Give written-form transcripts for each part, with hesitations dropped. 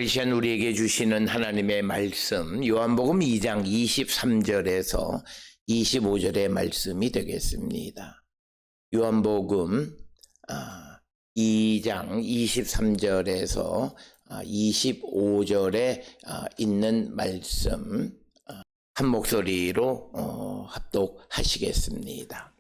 오늘 이 시간 우리에게 주시는 하나님의 말씀 요한복음 2장 23절에서 25절의 말씀이 되겠습니다. 요한복음 2장 23절에서 25절에 있는 말씀 한 목소리로 합독하시겠습니다.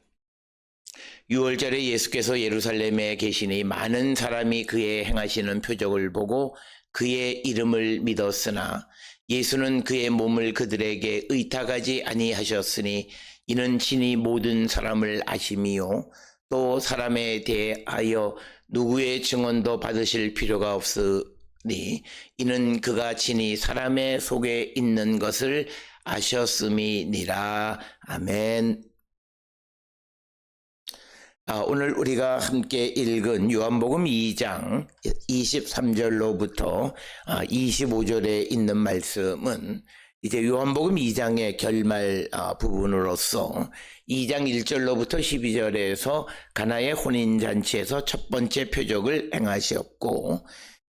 6월절에 예수께서 예루살렘에 계시니 많은 사람이 그의 행하시는 표적을 보고 그의 이름을 믿었으나 예수는 그의 몸을 그들에게 의탁하지 아니하셨으니 이는 친히 모든 사람을 아심이요 또 사람에 대하여 누구의 증언도 받으실 필요가 없으니 이는 그가 친히 사람의 속에 있는 것을 아셨음이니라. 아멘. 오늘 우리가 함께 읽은 요한복음 2장 23절로부터 25절에 있는 말씀은 이제 요한복음 2장의 결말 부분으로서 2장 1절로부터 12절에서 가나의 혼인잔치에서 첫 번째 표적을 행하셨고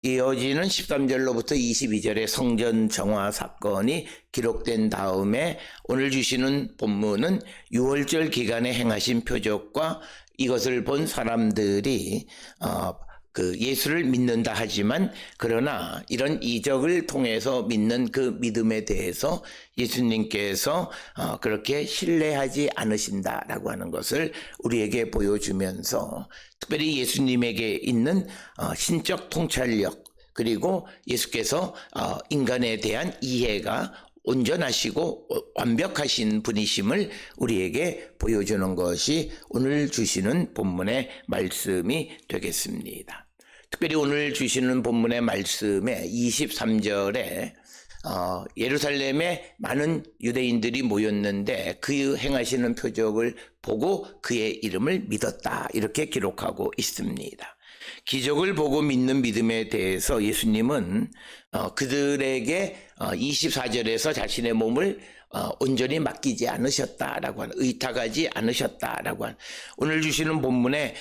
이어지는 13절로부터 22절의 성전 정화 사건이 기록된 다음에 오늘 주시는 본문은 6월절 기간에 행하신 표적과 이것을 본 사람들이 예수를 믿는다 하지만 그러나 이런 이적을 통해서 믿는 그 믿음에 대해서 예수님께서 그렇게 신뢰하지 않으신다라고 하는 것을 우리에게 보여주면서 특별히 예수님에게 있는 신적 통찰력 그리고 예수께서 인간에 대한 이해가 온전하시고 완벽하신 분이심을 우리에게 보여주는 것이 오늘 주시는 본문의 말씀이 되겠습니다. 특별히 오늘 주시는 본문의 말씀에 23절에 예루살렘에 많은 유대인들이 모였는데 그 행하시는 표적을 보고 그의 이름을 믿었다 이렇게 기록하고 있습니다. 기적을 보고 믿는 믿음에 대해서 예수님은 그들에게 24절에서 자신의 몸을 온전히 맡기지 않으셨다라고 하는 의탁하지 않으셨다라고 하는 오늘 주시는 본문에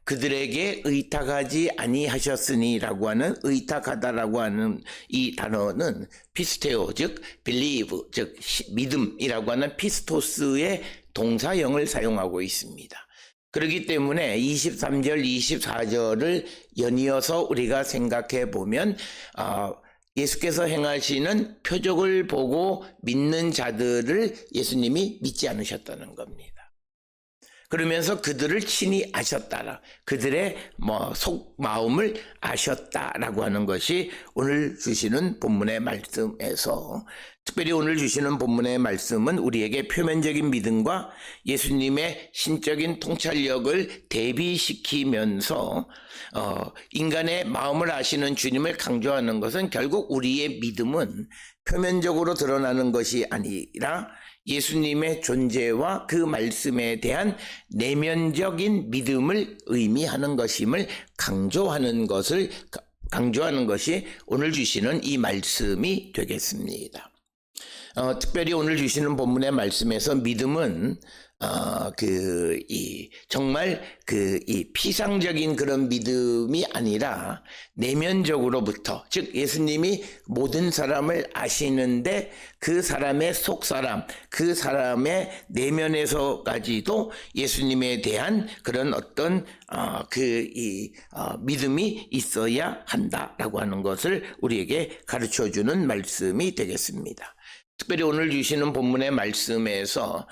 그들에게 의탁하지 아니하셨으니라고 하는 의탁하다라고 하는 이 단어는 피스테오 즉 believe 즉 믿음이라고 하는 피스토스의 동사형을 사용하고 있습니다. 그렇기 때문에 23절, 24절을 연이어서 우리가 생각해 보면 예수께서 행하시는 표적을 보고 믿는 자들을 예수님이 믿지 않으셨다는 겁니다. 그러면서 그들을 친히 아셨다라, 그들의 속마음을 아셨다라고 하는 것이 오늘 주시는 본문의 말씀에서 특별히 오늘 주시는 본문의 말씀은 우리에게 표면적인 믿음과 예수님의 신적인 통찰력을 대비시키면서 인간의 마음을 아시는 주님을 강조하는 것은 결국 우리의 믿음은 표면적으로 드러나는 것이 아니라 예수님의 존재와 그 말씀에 대한 내면적인 믿음을 의미하는 것임을 강조하는 것이 오늘 주시는 이 말씀이 되겠습니다. 특별히 오늘 주시는 본문의 말씀에서 믿음은 정말 이 피상적인 그런 믿음이 아니라 내면적으로부터 즉 예수님이 모든 사람을 아시는데 그 사람의 속사람 그 사람의 내면에서까지도 예수님에 대한 그런 어떤 믿음이 있어야 한다라고 하는 것을 우리에게 가르쳐주는 말씀이 되겠습니다. 특별히 오늘 주시는 본문의 말씀에서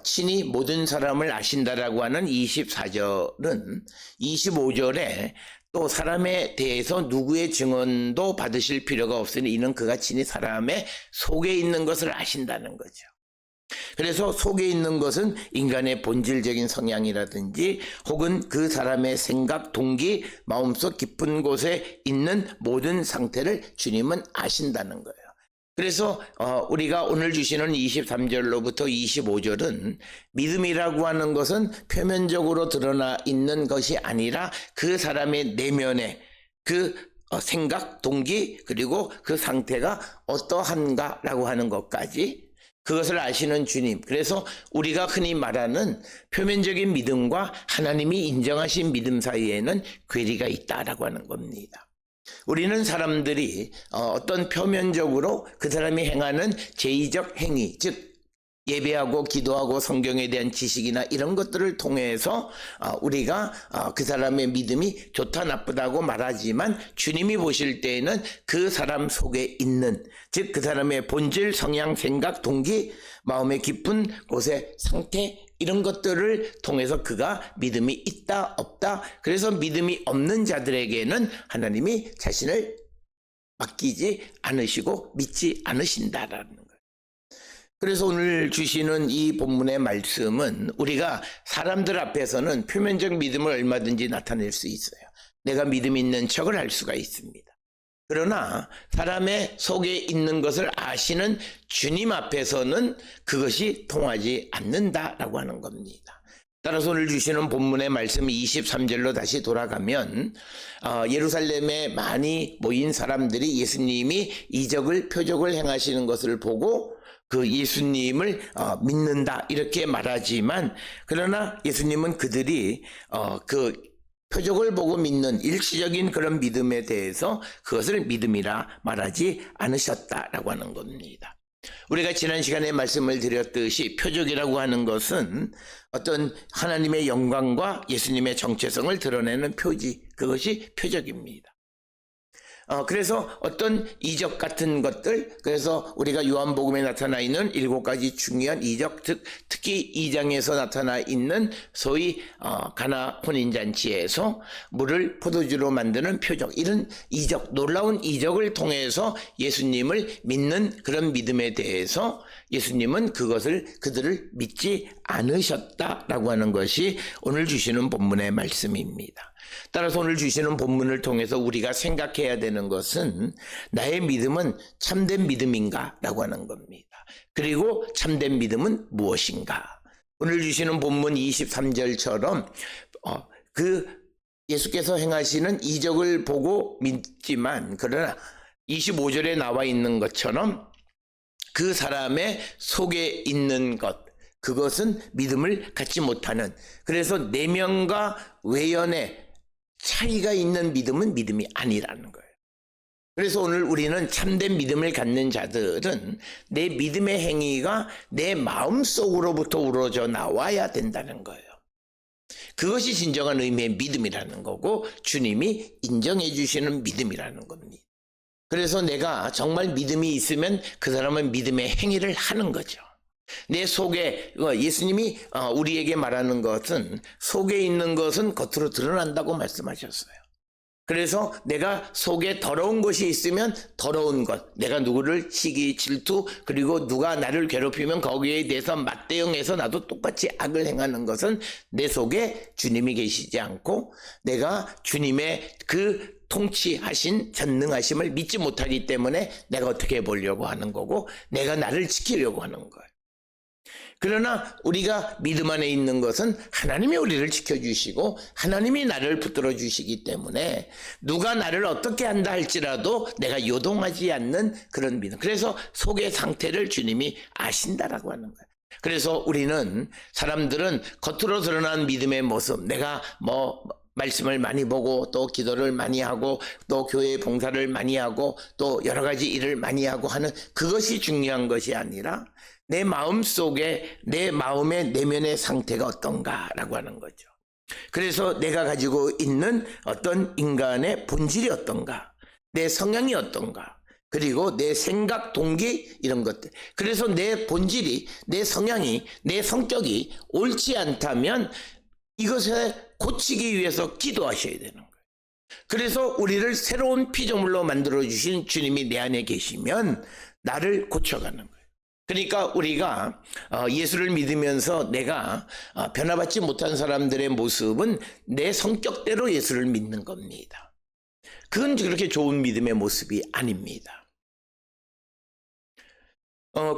친히 모든 사람을 아신다라고 하는 24절은 25절에 또 사람에 대해서 누구의 증언도 받으실 필요가 없으니 이는 그가 친히 사람의 속에 있는 것을 아신다는 거죠. 그래서 속에 있는 것은 인간의 본질적인 성향이라든지 혹은 그 사람의 생각, 동기, 마음속 깊은 곳에 있는 모든 상태를 주님은 아신다는 거예요. 그래서 우리가 오늘 주시는 23절로부터 25절은 믿음이라고 하는 것은 표면적으로 드러나 있는 것이 아니라 그 사람의 내면에 그 생각, 동기 그리고 그 상태가 어떠한가라고 하는 것까지 그것을 아시는 주님. 그래서 우리가 흔히 말하는 표면적인 믿음과 하나님이 인정하신 믿음 사이에는 괴리가 있다라고 하는 겁니다. 우리는 사람들이 어떤 표면적으로 그 사람이 행하는 제의적 행위, 즉 예배하고 기도하고 성경에 대한 지식이나 이런 것들을 통해서 우리가 그 사람의 믿음이 좋다 나쁘다고 말하지만, 주님이 보실 때에는 그 사람 속에 있는, 즉 그 사람의 본질, 성향, 생각, 동기, 마음의 깊은 곳의 상태, 이런 것들을 통해서 그가 믿음이 있다 없다, 그래서 믿음이 없는 자들에게는 하나님이 자신을 맡기지 않으시고 믿지 않으신다라는 거예요. 그래서 오늘 주시는 이 본문의 말씀은 우리가 사람들 앞에서는 표면적 믿음을 얼마든지 나타낼 수 있어요. 내가 믿음 있는 척을 할 수가 있습니다. 그러나 사람의 속에 있는 것을 아시는 주님 앞에서는 그것이 통하지 않는다라고 하는 겁니다. 따라서 오늘 주시는 본문의 말씀 23절로 다시 돌아가면 예루살렘에 많이 모인 사람들이 예수님이 이적을 표적을 행하시는 것을 보고 그 예수님을 믿는다 이렇게 말하지만, 그러나 예수님은 그들이 그 표적을 보고 믿는 일시적인 그런 믿음에 대해서 그것을 믿음이라 말하지 않으셨다라고 하는 겁니다. 우리가 지난 시간에 말씀을 드렸듯이 표적이라고 하는 것은 어떤 하나님의 영광과 예수님의 정체성을 드러내는 표지, 그것이 표적입니다. 그래서 어떤 이적 같은 것들, 그래서 우리가 요한복음에 나타나 있는 7가지 중요한 이적, 특히 2장에서 나타나 있는 소위 가나 혼인잔치에서 물을 포도주로 만드는 표적, 이런 이적, 놀라운 이적을 통해서 예수님을 믿는 그런 믿음에 대해서 예수님은 그들을 믿지 않으셨다라고 하는 것이 오늘 주시는 본문의 말씀입니다. 따라서 오늘 주시는 본문을 통해서 우리가 생각해야 되는 것은 나의 믿음은 참된 믿음인가 라고 하는 겁니다. 그리고 참된 믿음은 무엇인가. 오늘 주시는 본문 23절처럼 그 예수께서 행하시는 이적을 보고 믿지만, 그러나 25절에 나와 있는 것처럼 그 사람의 속에 있는 것, 그것은 믿음을 갖지 못하는, 그래서 내면과 외연의 차이가 있는 믿음은 믿음이 아니라는 거예요. 그래서 오늘 우리는 참된 믿음을 갖는 자들은 내 믿음의 행위가 내 마음속으로부터 우러져 나와야 된다는 거예요. 그것이 진정한 의미의 믿음이라는 거고 주님이 인정해 주시는 믿음이라는 겁니다. 그래서 내가 정말 믿음이 있으면 그 사람은 믿음의 행위를 하는 거죠. 내 속에, 예수님이 우리에게 말하는 것은 속에 있는 것은 겉으로 드러난다고 말씀하셨어요. 그래서 내가 속에 더러운 것이 있으면 더러운 것, 내가 누구를 시기, 질투, 그리고 누가 나를 괴롭히면 거기에 대해서 맞대응해서 나도 똑같이 악을 행하는 것은 내 속에 주님이 계시지 않고 내가 주님의 그 통치하신 전능하심을 믿지 못하기 때문에 내가 어떻게 보려고 하는 거고 내가 나를 지키려고 하는 거예요. 그러나 우리가 믿음 안에 있는 것은 하나님이 우리를 지켜주시고 하나님이 나를 붙들어 주시기 때문에 누가 나를 어떻게 한다 할지라도 내가 요동하지 않는 그런 믿음. 그래서 속의 상태를 주님이 아신다라고 하는 거예요. 그래서 우리는 사람들은 겉으로 드러난 믿음의 모습, 내가 말씀을 많이 보고 또 기도를 많이 하고 또 교회 봉사를 많이 하고 또 여러 가지 일을 많이 하고 하는 그것이 중요한 것이 아니라 내 마음 속에 내 마음의 내면의 상태가 어떤가라고 하는 거죠. 그래서 내가 가지고 있는 어떤 인간의 본질이 어떤가, 내 성향이 어떤가, 그리고 내 생각, 동기 이런 것들. 그래서 내 본질이, 내 성향이, 내 성격이 옳지 않다면 이것을 고치기 위해서 기도하셔야 되는 거예요. 그래서 우리를 새로운 피조물로 만들어주신 주님이 내 안에 계시면 나를 고쳐가는 거예요. 그러니까 우리가 예수를 믿으면서 내가 변화받지 못한 사람들의 모습은 내 성격대로 예수를 믿는 겁니다. 그건 그렇게 좋은 믿음의 모습이 아닙니다.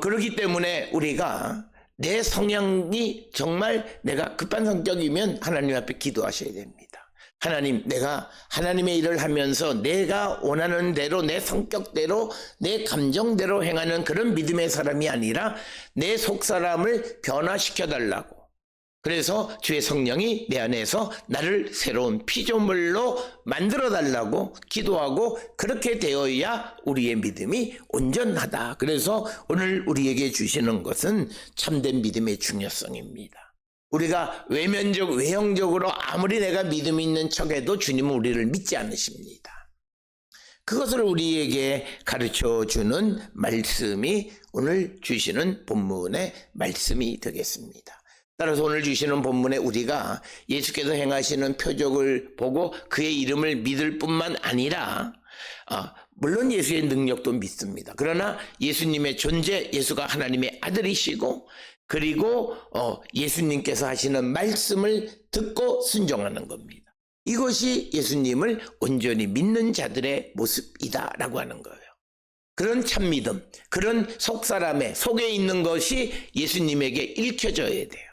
그렇기 때문에 우리가 내 성향이 정말 내가 급한 성격이면 하나님 앞에 기도하셔야 됩니다. 하나님, 내가 하나님의 일을 하면서 내가 원하는 대로 내 성격대로 내 감정대로 행하는 그런 믿음의 사람이 아니라 내 속사람을 변화시켜 달라고, 그래서 주의 성령이 내 안에서 나를 새로운 피조물로 만들어 달라고 기도하고 그렇게 되어야 우리의 믿음이 온전하다. 그래서 오늘 우리에게 주시는 것은 참된 믿음의 중요성입니다. 우리가 외형적으로 아무리 내가 믿음 있는 척해도 주님은 우리를 믿지 않으십니다. 그것을 우리에게 가르쳐 주는 말씀이 오늘 주시는 본문의 말씀이 되겠습니다. 따라서 오늘 주시는 본문에 우리가 예수께서 행하시는 표적을 보고 그의 이름을 믿을 뿐만 아니라 물론 예수의 능력도 믿습니다. 그러나 예수님의 존재, 예수가 하나님의 아들이시고 그리고 예수님께서 하시는 말씀을 듣고 순종하는 겁니다. 이것이 예수님을 온전히 믿는 자들의 모습이다라고 하는 거예요. 그런 참믿음, 그런 속사람의 속에 있는 것이 예수님에게 읽혀져야 돼요.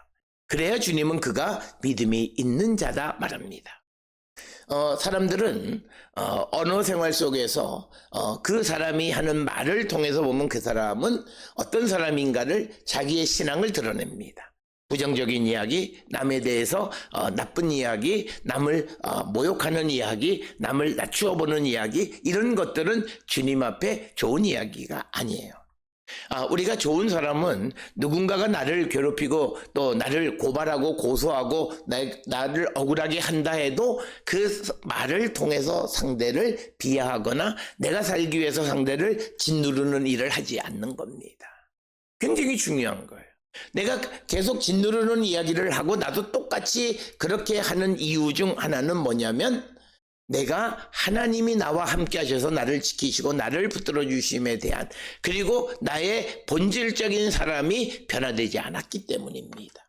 그래야 주님은 그가 믿음이 있는 자다 말합니다. 사람들은 언어 생활 속에서 그 사람이 하는 말을 통해서 보면 그 사람은 어떤 사람인가를 자기의 신앙을 드러냅니다. 부정적인 이야기, 남에 대해서 나쁜 이야기, 남을 모욕하는 이야기, 남을 낮추어 보는 이야기, 이런 것들은 주님 앞에 좋은 이야기가 아니에요. 우리가 좋은 사람은 누군가가 나를 괴롭히고 또 나를 고발하고 고소하고 나를 억울하게 한다 해도 그 말을 통해서 상대를 비하하거나 내가 살기 위해서 상대를 짓누르는 일을 하지 않는 겁니다. 굉장히 중요한 거예요. 내가 계속 짓누르는 이야기를 하고 나도 똑같이 그렇게 하는 이유 중 하나는 뭐냐면 내가 하나님이 나와 함께 하셔서 나를 지키시고 나를 붙들어 주심에 대한 그리고 나의 본질적인 사람이 변화되지 않았기 때문입니다.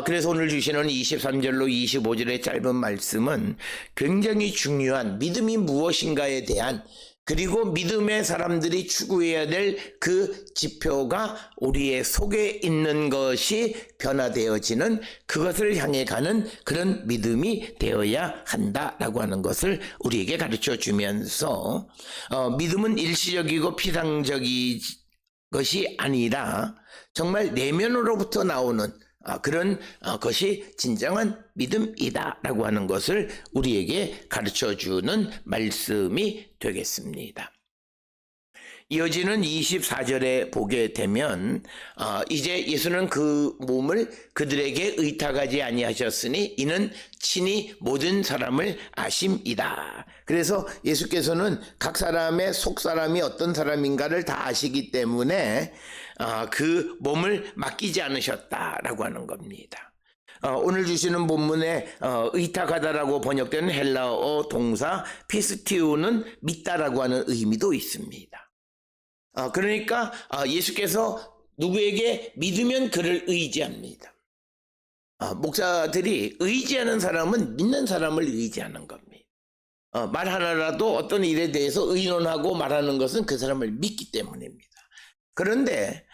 그래서 오늘 주시는 23절로 25절의 짧은 말씀은 굉장히 중요한 믿음이 무엇인가에 대한 그리고 믿음의 사람들이 추구해야 될 그 지표가 우리의 속에 있는 것이 변화되어지는 그것을 향해 가는 그런 믿음이 되어야 한다라고 하는 것을 우리에게 가르쳐 주면서 믿음은 일시적이고 피상적인 것이 아니라 정말 내면으로부터 나오는 그런 것이 진정한 믿음이다라고 하는 것을 우리에게 가르쳐주는 말씀이 되겠습니다. 이어지는 24절에 보게 되면 이제 예수는 그 몸을 그들에게 의탁하지 아니하셨으니 이는 친히 모든 사람을 아심이다. 그래서 예수께서는 각 사람의 속사람이 어떤 사람인가를 다 아시기 때문에 그 몸을 맡기지 않으셨다라고 하는 겁니다. 오늘 주시는 본문에 의탁하다라고 번역되는 헬라어 동사 피스티우는 믿다라고 하는 의미도 있습니다. 그러니까 예수께서 누구에게 믿으면 그를 의지합니다. 목사들이 의지하는 사람은 믿는 사람을 의지하는 겁니다. 말 하나라도 어떤 일에 대해서 의논하고 말하는 것은 그 사람을 믿기 때문입니다. 그런데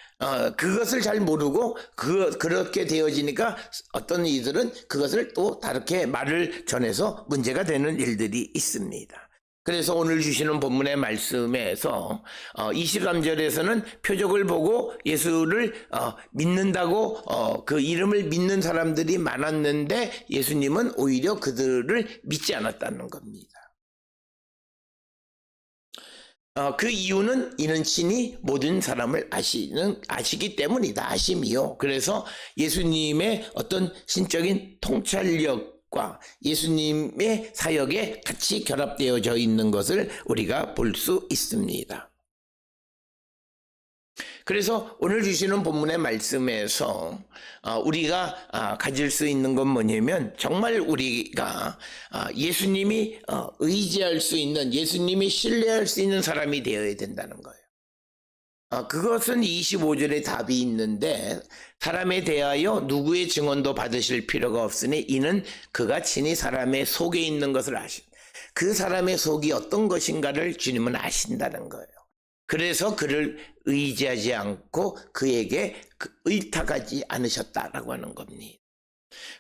그것을 잘 모르고 그렇게 되어지니까 어떤 이들은 그것을 또 다르게 말을 전해서 문제가 되는 일들이 있습니다. 그래서 오늘 주시는 본문의 말씀에서 23절에서는 표적을 보고 예수를 믿는다고 그 이름을 믿는 사람들이 많았는데 예수님은 오히려 그들을 믿지 않았다는 겁니다. 그 이유는 이는 친히 모든 사람을 아시기 때문이다. 아심이요. 그래서 예수님의 어떤 신적인 통찰력과 예수님의 사역에 같이 결합되어져 있는 것을 우리가 볼 수 있습니다. 그래서 오늘 주시는 본문의 말씀에서 우리가 가질 수 있는 건 뭐냐면 정말 우리가 예수님이 의지할 수 있는 예수님이 신뢰할 수 있는 사람이 되어야 된다는 거예요. 그것은 25절에 답이 있는데 사람에 대하여 누구의 증언도 받으실 필요가 없으니 이는 그가 친히 사람의 속에 있는 것을 그 사람의 속이 어떤 것인가를 주님은 아신다는 거예요. 그래서 그를 의지하지 않고 그에게 의탁하지 않으셨다라고 하는 겁니다.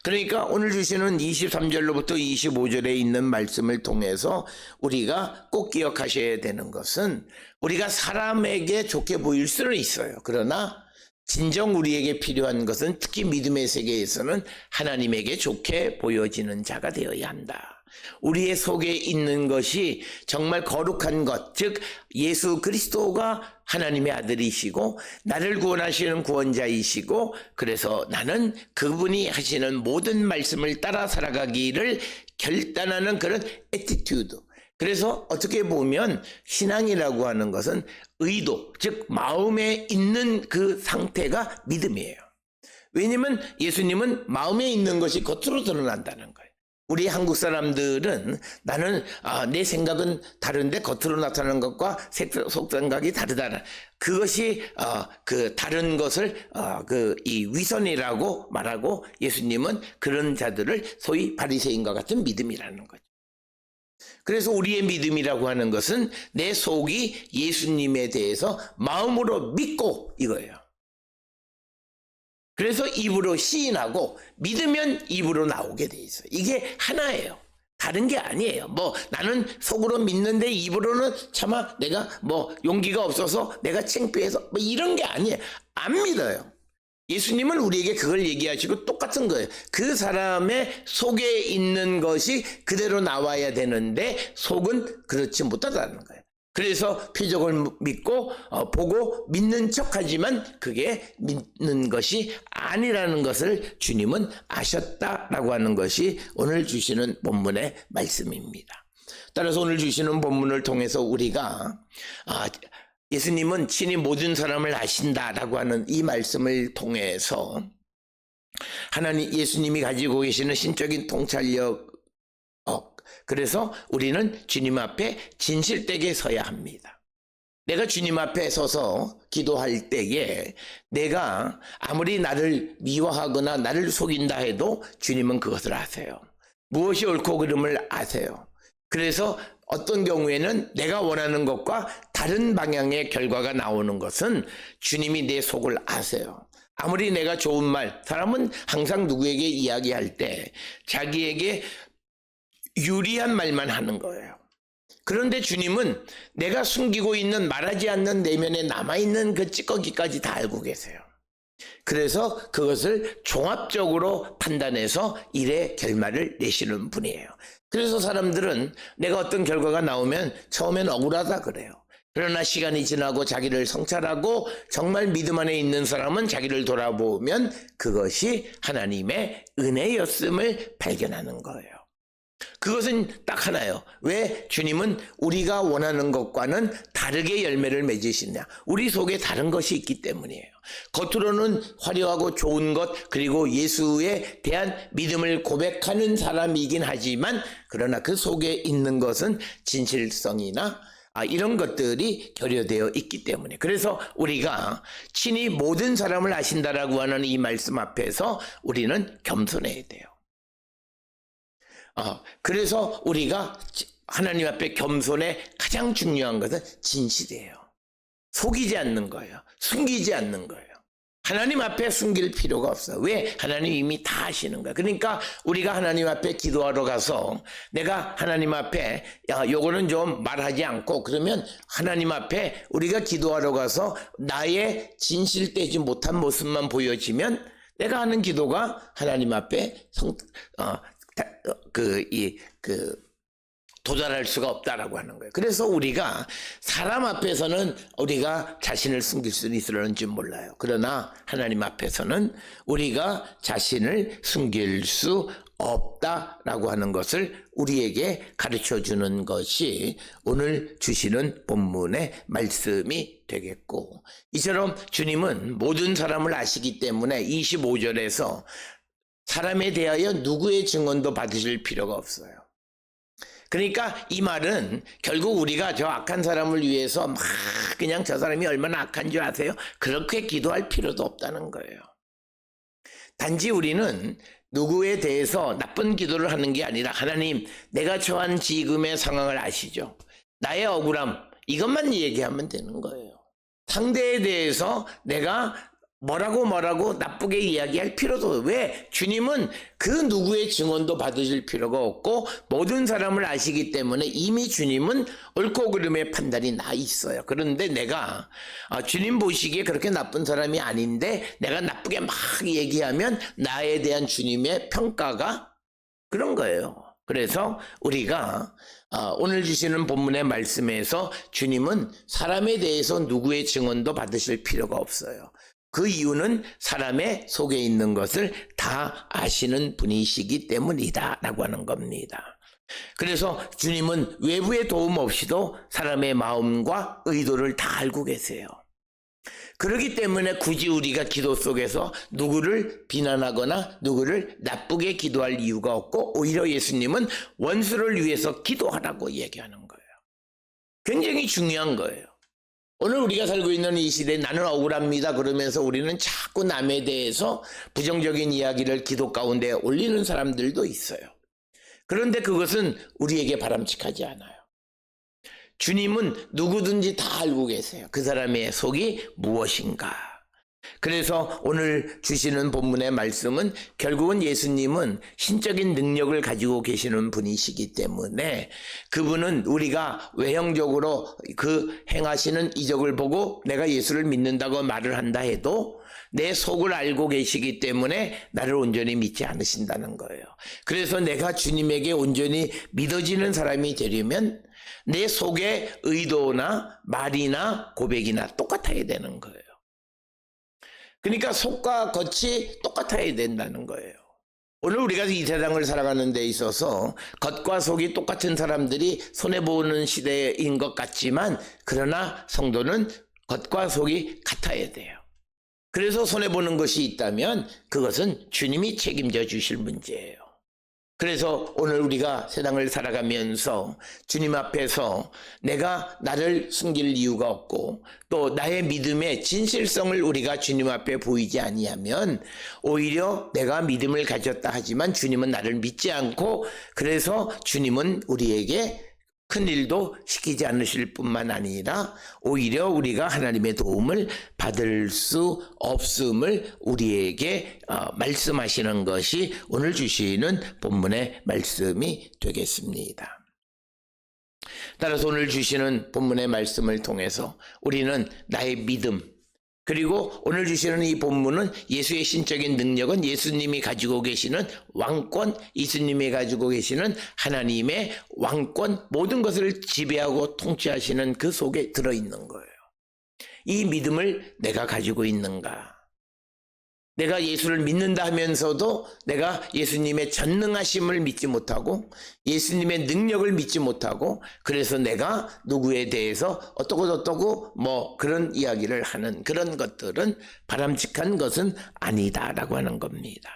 그러니까 오늘 주시는 23절로부터 25절에 있는 말씀을 통해서 우리가 꼭 기억하셔야 되는 것은 우리가 사람에게 좋게 보일 수는 있어요. 그러나 진정 우리에게 필요한 것은 특히 믿음의 세계에서는 하나님에게 좋게 보여지는 자가 되어야 한다. 우리의 속에 있는 것이 정말 거룩한 것, 즉 예수 그리스도가 하나님의 아들이시고 나를 구원하시는 구원자이시고, 그래서 나는 그분이 하시는 모든 말씀을 따라 살아가기를 결단하는 그런 애티튜드. 그래서 어떻게 보면 신앙이라고 하는 것은 의도, 즉 마음에 있는 그 상태가 믿음이에요. 왜냐하면 예수님은 마음에 있는 것이 겉으로 드러난다는 거예요. 우리 한국 사람들은 나는 내 생각은 다른데 겉으로 나타나는 것과 속생각이 다르다. 그것이 그 다른 것을 이 위선이라고 말하고, 예수님은 그런 자들을 소위 바리새인과 같은 믿음이라는 거죠. 그래서 우리의 믿음이라고 하는 것은 내 속이 예수님에 대해서 마음으로 믿고 이거예요. 그래서 입으로 시인하고 믿으면 입으로 나오게 돼 있어요. 이게 하나예요. 다른 게 아니에요. 뭐 나는 속으로 믿는데 입으로는 차마 내가 뭐 용기가 없어서 내가 창피해서 뭐 이런 게 아니에요. 안 믿어요. 예수님은 우리에게 그걸 얘기하시고 똑같은 거예요. 그 사람의 속에 있는 것이 그대로 나와야 되는데 속은 그렇지 못하다는 거예요. 그래서 표적을 믿고 보고 믿는 척하지만 그게 믿는 것이 아니라는 것을 주님은 아셨다라고 하는 것이 오늘 주시는 본문의 말씀입니다. 따라서 오늘 주시는 본문을 통해서 우리가 예수님은 친히 모든 사람을 아신다라고 하는 이 말씀을 통해서 예수님이 가지고 계시는 신적인 통찰력, 그래서 우리는 주님 앞에 진실되게 서야 합니다. 내가 주님 앞에 서서 기도할 때에 내가 아무리 나를 미워하거나 나를 속인다 해도 주님은 그것을 아세요. 무엇이 옳고 그름을 아세요. 그래서 어떤 경우에는 내가 원하는 것과 다른 방향의 결과가 나오는 것은 주님이 내 속을 아세요. 아무리 내가 좋은 말, 사람은 항상 누구에게 이야기할 때 자기에게 유리한 말만 하는 거예요. 그런데 주님은 내가 숨기고 있는 말하지 않는 내면에 남아있는 그 찌꺼기까지 다 알고 계세요. 그래서 그것을 종합적으로 판단해서 일의 결말을 내시는 분이에요. 그래서 사람들은 내가 어떤 결과가 나오면 처음엔 억울하다 그래요. 그러나 시간이 지나고 자기를 성찰하고 정말 믿음 안에 있는 사람은 자기를 돌아보면 그것이 하나님의 은혜였음을 발견하는 거예요. 그것은 딱 하나예요. 왜 주님은 우리가 원하는 것과는 다르게 열매를 맺으시냐? 우리 속에 다른 것이 있기 때문이에요. 겉으로는 화려하고 좋은 것, 그리고 예수에 대한 믿음을 고백하는 사람이긴 하지만, 그러나 그 속에 있는 것은 진실성이나 이런 것들이 결여되어 있기 때문에, 그래서 우리가 친히 모든 사람을 아신다라고 하는 이 말씀 앞에서 우리는 겸손해야 돼요. 그래서 우리가 하나님 앞에 겸손의 가장 중요한 것은 진실이에요. 속이지 않는 거예요. 숨기지 않는 거예요. 하나님 앞에 숨길 필요가 없어요. 왜? 하나님 이미 다 아시는 거예요. 그러니까 우리가 하나님 앞에 기도하러 가서 내가 하나님 앞에 요거는 좀 말하지 않고, 그러면 하나님 앞에 우리가 기도하러 가서 나의 진실되지 못한 모습만 보여지면 내가 하는 기도가 하나님 앞에 도달할 수가 없다라고 하는 거예요. 그래서 우리가 사람 앞에서는 우리가 자신을 숨길 수 있을런지 몰라요. 그러나 하나님 앞에서는 우리가 자신을 숨길 수 없다라고 하는 것을 우리에게 가르쳐 주는 것이 오늘 주시는 본문의 말씀이 되겠고, 이처럼 주님은 모든 사람을 아시기 때문에 25절에서 사람에 대하여 누구의 증언도 받으실 필요가 없어요. 그러니까 이 말은 결국 우리가 저 악한 사람을 위해서 막 그냥 저 사람이 얼마나 악한 줄 아세요? 그렇게 기도할 필요도 없다는 거예요. 단지 우리는 누구에 대해서 나쁜 기도를 하는 게 아니라, 하나님, 내가 처한 지금의 상황을 아시죠? 나의 억울함, 이것만 얘기하면 되는 거예요. 상대에 대해서 내가 뭐라고 나쁘게 이야기할 필요도 왜? 주님은 그 누구의 증언도 받으실 필요가 없고 모든 사람을 아시기 때문에 이미 주님은 옳고 그름의 판단이 나 있어요. 그런데 내가 주님 보시기에 그렇게 나쁜 사람이 아닌데 내가 나쁘게 막 얘기하면 나에 대한 주님의 평가가 그런 거예요. 그래서 우리가 오늘 주시는 본문의 말씀에서 주님은 사람에 대해서 누구의 증언도 받으실 필요가 없어요. 그 이유는 사람의 속에 있는 것을 다 아시는 분이시기 때문이다 라고 하는 겁니다. 그래서 주님은 외부의 도움 없이도 사람의 마음과 의도를 다 알고 계세요. 그렇기 때문에 굳이 우리가 기도 속에서 누구를 비난하거나 누구를 나쁘게 기도할 이유가 없고 오히려 예수님은 원수를 위해서 기도하라고 얘기하는 거예요. 굉장히 중요한 거예요. 오늘 우리가 살고 있는 이 시대에 나는 억울합니다 그러면서 우리는 자꾸 남에 대해서 부정적인 이야기를 기도 가운데 올리는 사람들도 있어요. 그런데 그것은 우리에게 바람직하지 않아요. 주님은 누구든지 다 알고 계세요. 그 사람의 속이 무엇인가. 그래서 오늘 주시는 본문의 말씀은 결국은 예수님은 신적인 능력을 가지고 계시는 분이시기 때문에 그분은 우리가 외형적으로 그 행하시는 이적을 보고 내가 예수를 믿는다고 말을 한다 해도 내 속을 알고 계시기 때문에 나를 온전히 믿지 않으신다는 거예요. 그래서 내가 주님에게 온전히 믿어지는 사람이 되려면 내 속의 의도나 말이나 고백이나 똑같아야 되는 거예요. 그러니까 속과 겉이 똑같아야 된다는 거예요. 오늘 우리가 이 세상을 살아가는 데 있어서 겉과 속이 똑같은 사람들이 손해보는 시대인 것 같지만 그러나 성도는 겉과 속이 같아야 돼요. 그래서 손해보는 것이 있다면 그것은 주님이 책임져 주실 문제예요. 그래서 오늘 우리가 세상을 살아가면서 주님 앞에서 내가 나를 숨길 이유가 없고 또 나의 믿음의 진실성을 우리가 주님 앞에 보이지 아니하면 오히려 내가 믿음을 가졌다 하지만 주님은 나를 믿지 않고 그래서 주님은 우리에게 큰 일도 시키지 않으실 뿐만 아니라 오히려 우리가 하나님의 도움을 받을 수 없음을 우리에게 말씀하시는 것이 오늘 주시는 본문의 말씀이 되겠습니다. 따라서 오늘 주시는 본문의 말씀을 통해서 우리는 나의 믿음 그리고 오늘 주시는 이 본문은 예수의 신적인 능력은 예수님이 가지고 계시는 왕권, 예수님이 가지고 계시는 하나님의 왕권, 모든 것을 지배하고 통치하시는 그 속에 들어있는 거예요. 이 믿음을 내가 가지고 있는가? 내가 예수를 믿는다 하면서도 내가 예수님의 전능하심을 믿지 못하고 예수님의 능력을 믿지 못하고 그래서 내가 누구에 대해서 어떠고 뭐 그런 이야기를 하는 그런 것들은 바람직한 것은 아니다라고 하는 겁니다.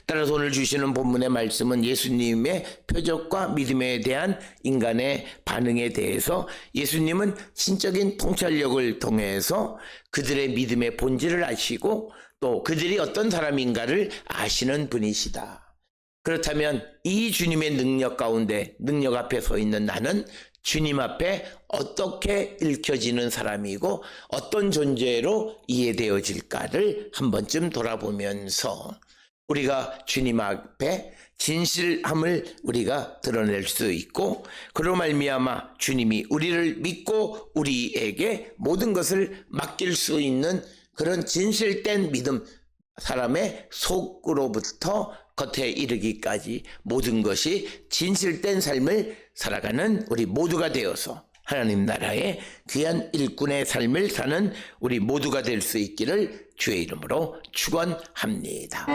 따라서 오늘 주시는 본문의 말씀은 예수님의 표적과 믿음에 대한 인간의 반응에 대해서 예수님은 신적인 통찰력을 통해서 그들의 믿음의 본질을 아시고 또 그들이 어떤 사람인가를 아시는 분이시다. 그렇다면 이 주님의 능력 가운데 능력 앞에 서 있는 나는 주님 앞에 어떻게 읽혀지는 사람이고 어떤 존재로 이해되어질까를 한 번쯤 돌아보면서 우리가 주님 앞에 진실함을 우리가 드러낼 수 있고 그로 말미암아 주님이 우리를 믿고 우리에게 모든 것을 맡길 수 있는 그런 진실된 믿음, 사람의 속으로부터 겉에 이르기까지 모든 것이 진실된 삶을 살아가는 우리 모두가 되어서 하나님 나라의 귀한 일꾼의 삶을 사는 우리 모두가 될 수 있기를 주의 이름으로 축원합니다.